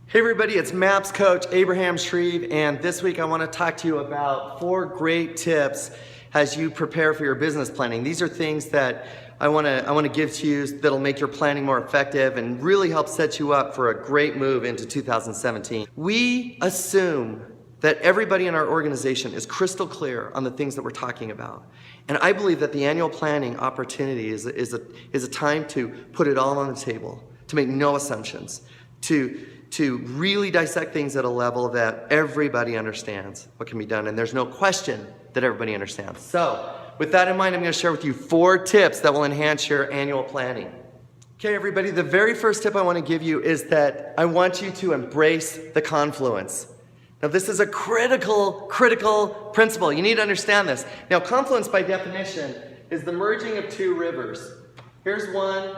Hey everybody, it's MAPS coach Abraham Shreve, and this week I want to talk to you about 4 great tips as you prepare for your business planning. These are things that I want to give to you that'll make your planning more effective and really help set you up for a great move into 2017. We assume that everybody in our organization is crystal clear on the things that we're talking about. And I believe that the annual planning opportunity is a time to put it all on the table, to make no assumptions, to really dissect things at a level that everybody understands what can be done, and there's no question that everybody understands. So, with that in mind, I'm going to share with you 4 tips that will enhance your annual planning. Okay, everybody, the very first tip I want to give you is that I want you to embrace the confluence. Now, this is a critical principle. You need to understand this. Now, confluence, by definition, is the merging of 2 rivers. Here's one,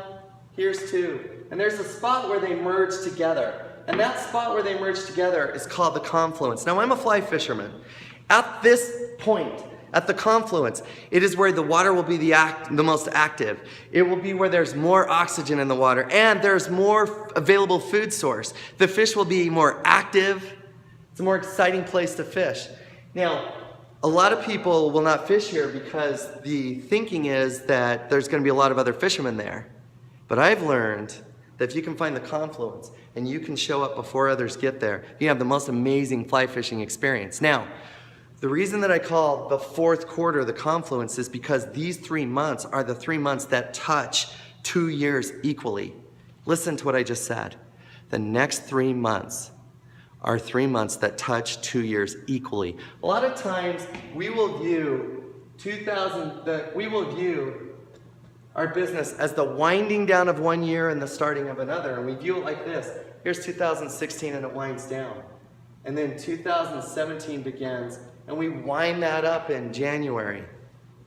here's 2, and there's a spot where they merge together. And that spot where they merge together is called the confluence. Now, I'm a fly fisherman. At this point, at the confluence, it is where the water will be the most active. It will be where there's more oxygen in the water and there's more available food source. The fish will be more active. It's a more exciting place to fish. Now, a lot of people will not fish here because the thinking is that there's going to be a lot of other fishermen there. But I've learned that if you can find the confluence and you can show up before others get there, you have the most amazing fly fishing experience. Now, the reason that I call the 4th quarter the confluence is because these 3 months are the 3 months that touch 2 years equally. Listen to what I just said. The next 3 months are 3 months that touch 2 years equally. A lot of times we will view our business as the winding down of one year and the starting of another, and we view it like this. Here's 2016 and it winds down. And then 2017 begins and we wind that up in January.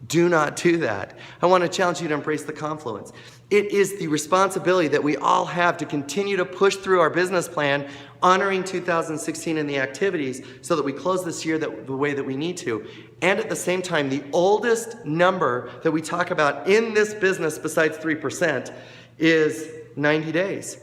Do not do that. I want to challenge you to embrace the confluence. It is the responsibility that we all have to continue to push through our business plan, honoring 2016 and the activities so that we close this year the way that we need to. And at the same time, the oldest number that we talk about in this business besides 3% is 90 days.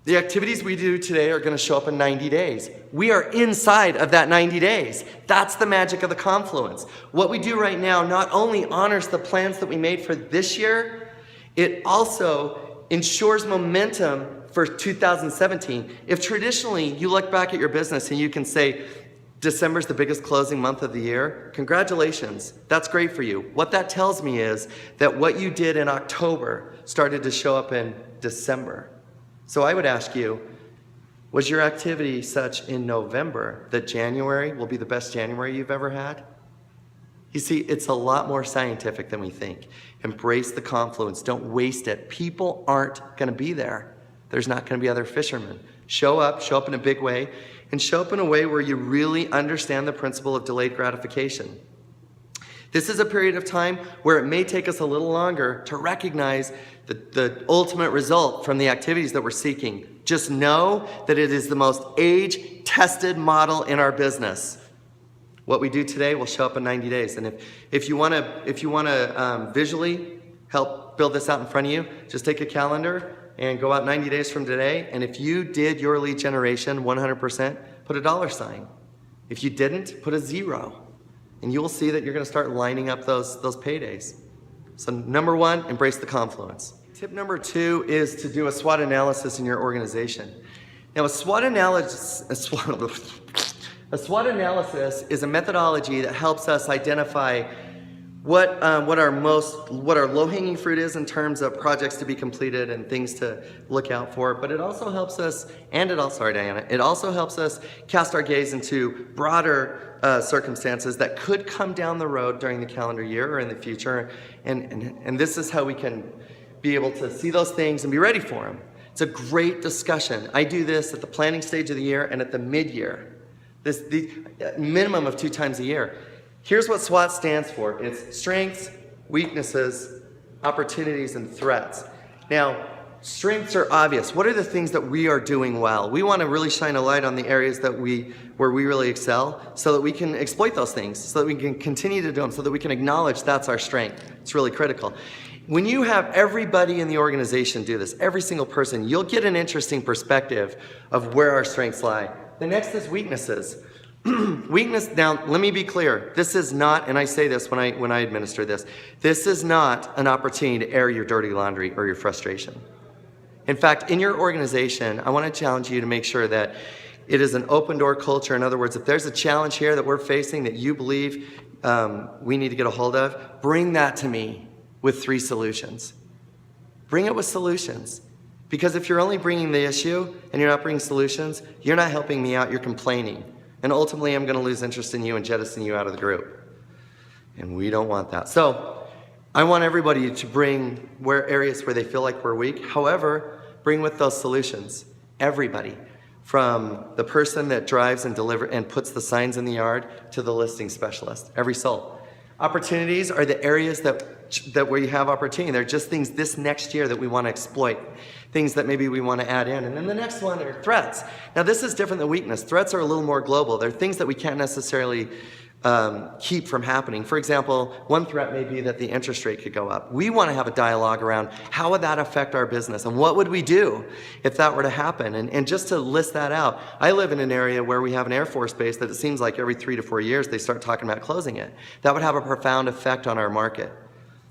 The activities we do today are going to show up in 90 days. We are inside of that 90 days. That's the magic of the confluence. What we do right now not only honors the plans that we made for this year, it also ensures momentum for 2017. If traditionally you look back at your business and you can say, December's the biggest closing month of the year, congratulations, that's great for you. What that tells me is that what you did in October started to show up in December. So I would ask you, was your activity such in November that January will be the best January you've ever had? You see, it's a lot more scientific than we think. Embrace the confluence. Don't waste it. People aren't going to be there. There's not going to be other fishermen. Show up in a big way, and show up in a way where you really understand the principle of delayed gratification. This is a period of time where it may take us a little longer to recognize the ultimate result from the activities that we're seeking. Just know that it is the most age-tested model in our business. What we do today will show up in 90 days. And if you want to visually help build this out in front of you, just take a calendar and go out 90 days from today. And if you did your lead generation 100%, put a $sign. If you didn't, put a 0. And you'll see that you're going to start lining up those paydays. So number 1, embrace the confluence. Tip number 2 is to do a SWOT analysis in your organization. Now, a SWOT analysis is a methodology that helps us identify what our low-hanging fruit is in terms of projects to be completed and things to look out for. But it also helps us, it also helps us cast our gaze into broader circumstances that could come down the road during the calendar year or in the future. And this is how we can be able to see those things and be ready for them. It's a great discussion. I do this at the planning stage of the year and at the mid-year. The minimum of 2 times a year. Here's what SWOT stands for. It's strengths, weaknesses, opportunities, and threats. Now, strengths are obvious. What are the things that we are doing well? We want to really shine a light on the areas where we really excel so that we can exploit those things, so that we can continue to do them, so that we can acknowledge that's our strength. It's really critical. when you have everybody in the organization do this, every single person, you'll get an interesting perspective of where our strengths lie. The next is weaknesses. Weakness, now let me be clear, this is not, and I say this when I administer this is not an opportunity to air your dirty laundry or your frustration. In fact, in your organization, I want to challenge you to make sure that it is an open door culture. In other words, if there's a challenge here that we're facing that you believe we need to get a hold of, bring that to me with 3 solutions. Bring it with solutions. Because if you're only bringing the issue and you're not bringing solutions, you're not helping me out, you're complaining. And ultimately, I'm going to lose interest in you and jettison you out of the group. And we don't want that. So I want everybody to bring areas where they feel like we're weak. However, bring with those solutions. Everybody. From the person that drives and puts the signs in the yard to the listing specialist. Every soul. Opportunities are the areas that where you have opportunity. They're just things this next year that we want to exploit. Things that maybe we want to add in. And then the next one are threats. Now this is different than weakness. Threats are a little more global. They're things that we can't necessarily keep from happening. For example, one threat may be that the interest rate could go up. We want to have a dialogue around how would that affect our business and what would we do if that were to happen? And just to list that out, I live in an area where we have an Air Force base that it seems like every 3 to 4 years they start talking about closing it. That would have a profound effect on our market.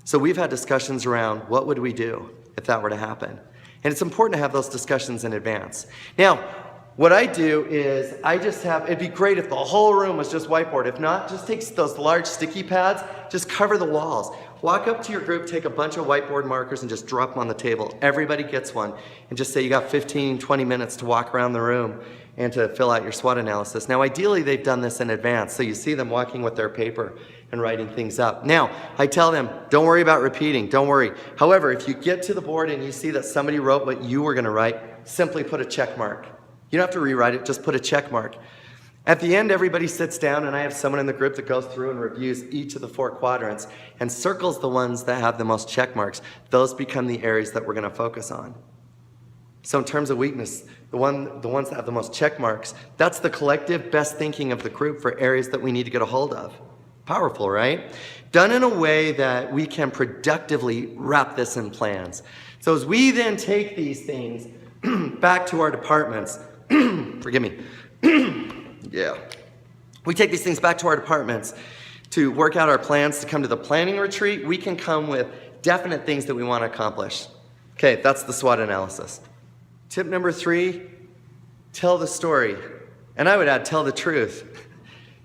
So we've had discussions around what would we do if that were to happen? And it's important to have those discussions in advance. Now, what I do is it'd be great if the whole room was just whiteboard. If not, just take those large sticky pads, just cover the walls. Walk up to your group, take a bunch of whiteboard markers and just drop them on the table. Everybody gets one and just say you got 15, 20 minutes to walk around the room and to fill out your SWOT analysis. Now, ideally, they've done this in advance, so you see them walking with their paper and writing things up. Now, I tell them, don't worry about repeating, don't worry. However, if you get to the board and you see that somebody wrote what you were gonna write, simply put a check mark. You don't have to rewrite it, just put a check mark. At the end, everybody sits down and I have someone in the group that goes through and reviews each of the 4 quadrants and circles the ones that have the most check marks. Those become the areas that we're gonna focus on. So in terms of weakness, the ones that have the most check marks, that's the collective best thinking of the group for areas that we need to get a hold of. Powerful, right? Done in a way that we can productively wrap this in plans. So as we then take these things back to our departments, forgive me, yeah. We take these things back to our departments to work out our plans to come to the planning retreat. We can come with definite things that we want to accomplish. Okay, that's the SWOT analysis. Tip number 3, tell the story. And I would add, tell the truth.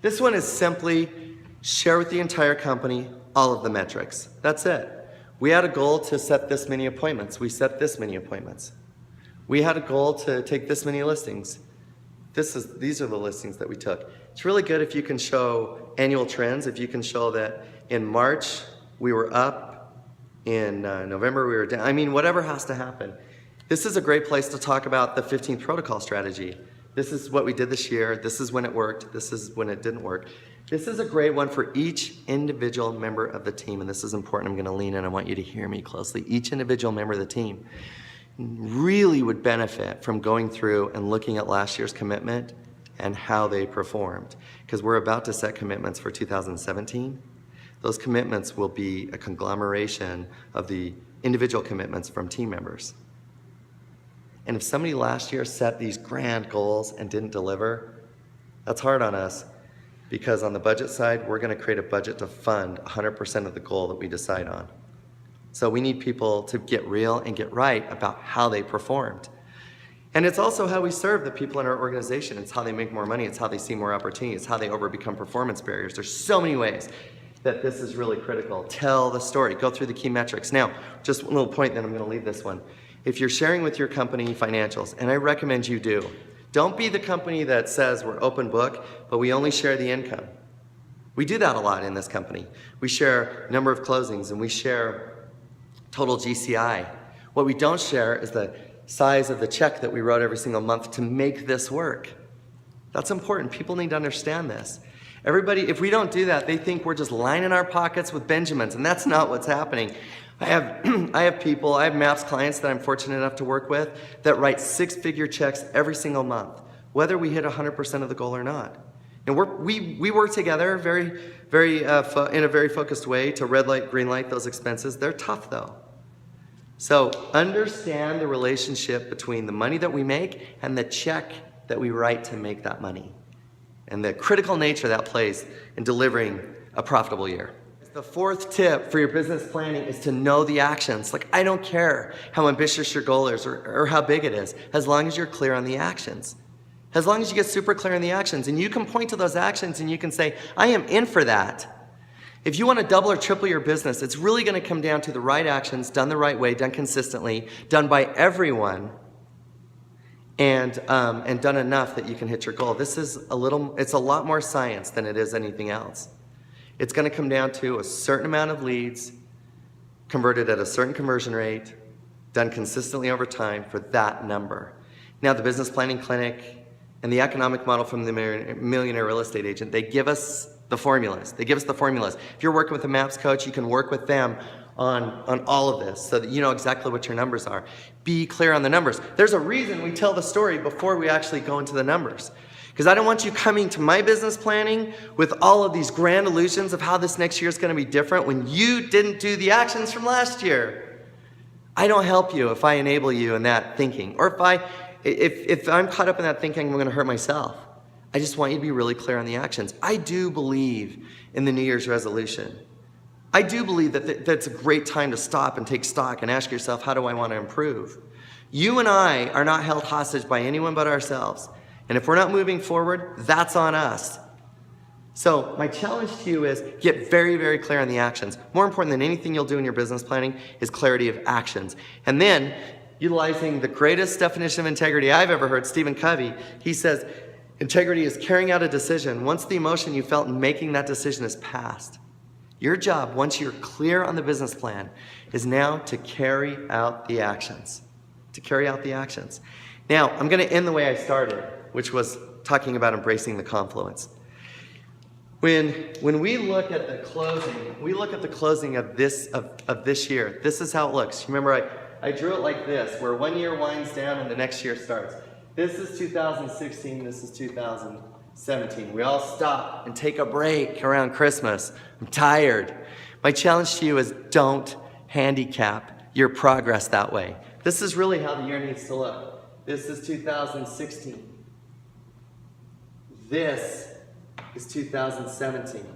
This one is simply share with the entire company all of the metrics. That's it. We had a goal to set this many appointments. We set this many appointments. We had a goal to take this many listings. These are the listings that we took. It's really good if you can show annual trends, if you can show that in March we were up, in November we were down. I mean, whatever has to happen. This is a great place to talk about the 15th protocol strategy. This is what we did this year. This is when it worked. This is when it didn't work. This is a great one for each individual member of the team, and this is important. I'm going to lean in. I want you to hear me closely. Each individual member of the team really would benefit from going through and looking at last year's commitment and how they performed, because we're about to set commitments for 2017. Those commitments will be a conglomeration of the individual commitments from team members. And if somebody last year set these grand goals and didn't deliver, that's hard on us, because on the budget side, we're going to create a budget to fund 100% of the goal that we decide on. So we need people to get real and get right about how they performed. And it's also how we serve the people in our organization. It's how they make more money. It's how they see more opportunities. It's how they overcome performance barriers. There's so many ways that this is really critical. Tell the story. Go through the key metrics. Now, just one little point, then I'm going to leave this one. If you're sharing with your company financials, and I recommend you do, don't be the company that says we're open book, but we only share the income. We do that a lot in this company. We share number of closings and we share total GCI. What we don't share is the size of the check that we wrote every single month to make this work. That's important. People need to understand this. Everybody, if we don't do that, they think we're just lining our pockets with Benjamins, and that's not what's happening. I have people, I have MAPS clients that I'm fortunate enough to work with that write 6-figure checks every single month, whether we hit 100% of the goal or not. And we work together in a very focused way to red light, green light those expenses. They're tough though. So understand the relationship between the money that we make and the check that we write to make that money, and the critical nature that plays in delivering a profitable year. The fourth tip for your business planning is to know the actions. Like, I don't care how ambitious your goal is or how big it is, as long as you're clear on the actions. As long as you get super clear on the actions, and you can point to those actions and you can say, I am in for that. If you want to double or triple your business, it's really going to come down to the right actions, done the right way, done consistently, done by everyone, and done enough that you can hit your goal. It's a lot more science than it is anything else. It's going to come down to a certain amount of leads, converted at a certain conversion rate, done consistently over time for that number. Now, the Business Planning Clinic and the economic model from the Millionaire Real Estate Agent, they give us the formulas. They give us the formulas. If you're working with a MAPS coach, you can work with them on all of this so that you know exactly what your numbers are. Be clear on the numbers. There's a reason we tell the story before we actually go into the numbers. Because I don't want you coming to my business planning with all of these grand illusions of how this next year is going to be different when you didn't do the actions from last year. I don't help you if I enable you in that thinking. Or if I'm caught up in that thinking, I'm going to hurt myself. I just want you to be really clear on the actions. I do believe in the New Year's resolution. I do believe that that's a great time to stop and take stock and ask yourself, how do I want to improve? You and I are not held hostage by anyone but ourselves. And if we're not moving forward, that's on us. So my challenge to you is get very, very clear on the actions. More important than anything you'll do in your business planning is clarity of actions. And then, utilizing the greatest definition of integrity I've ever heard, Stephen Covey, he says, integrity is carrying out a decision once the emotion you felt in making that decision is past. Your job, once you're clear on the business plan, is now to carry out the actions. To carry out the actions. Now, I'm going to end the way I started, which was talking about embracing the confluence. When we look at the closing of this year. This is how it looks. Remember, I drew it like this, where one year winds down and the next year starts. This is 2016, this is 2017. We all stop and take a break around Christmas. I'm tired. My challenge to you is don't handicap your progress that way. This is really how the year needs to look. This is 2016. This is 2017.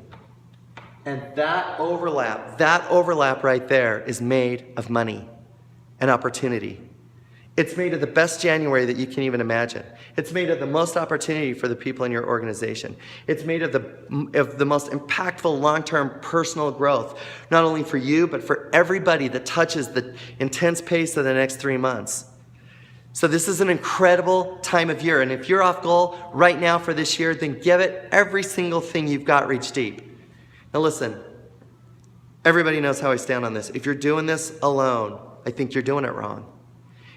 And that overlap right there is made of money and opportunity. It's made of the best January that you can even imagine. It's made of the most opportunity for the people in your organization. It's made of the most impactful long-term personal growth, not only for you, but for everybody that touches the intense pace of the next 3 months. So this is an incredible time of year. And if you're off goal right now for this year, then give it every single thing you've got reach deep. Now listen, everybody knows how I stand on this. If you're doing this alone, I think you're doing it wrong.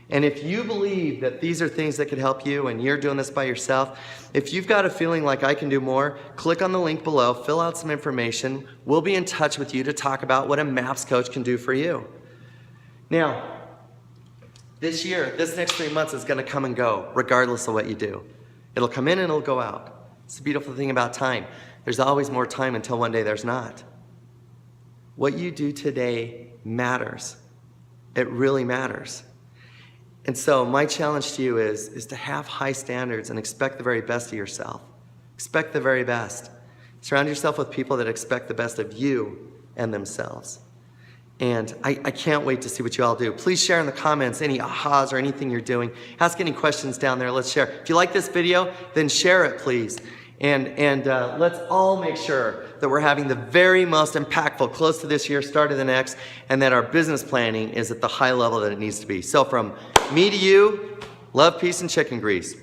And if you believe that these are things that could help you and you're doing this by yourself, if you've got a feeling like I can do more, click on the link below, fill out some information. We'll be in touch with you to talk about what a MAPS coach can do for you. Now, this year, this next 3 months is going to come and go, regardless of what you do. It'll come in and it'll go out. It's the beautiful thing about time. There's always more time until one day there's not. What you do today matters. It really matters. And so my challenge to you is to have high standards and expect the very best of yourself. Expect the very best. Surround yourself with people that expect the best of you and themselves. And I can't wait to see what you all do. Please share in the comments any ahas or anything you're doing. Ask any questions down there. Let's share. If you like this video, then share it, please. And let's all make sure that we're having the very most impactful close to this year, start of the next, and that our business planning is at the high level that it needs to be. So from me to you, love, peace, and chicken grease.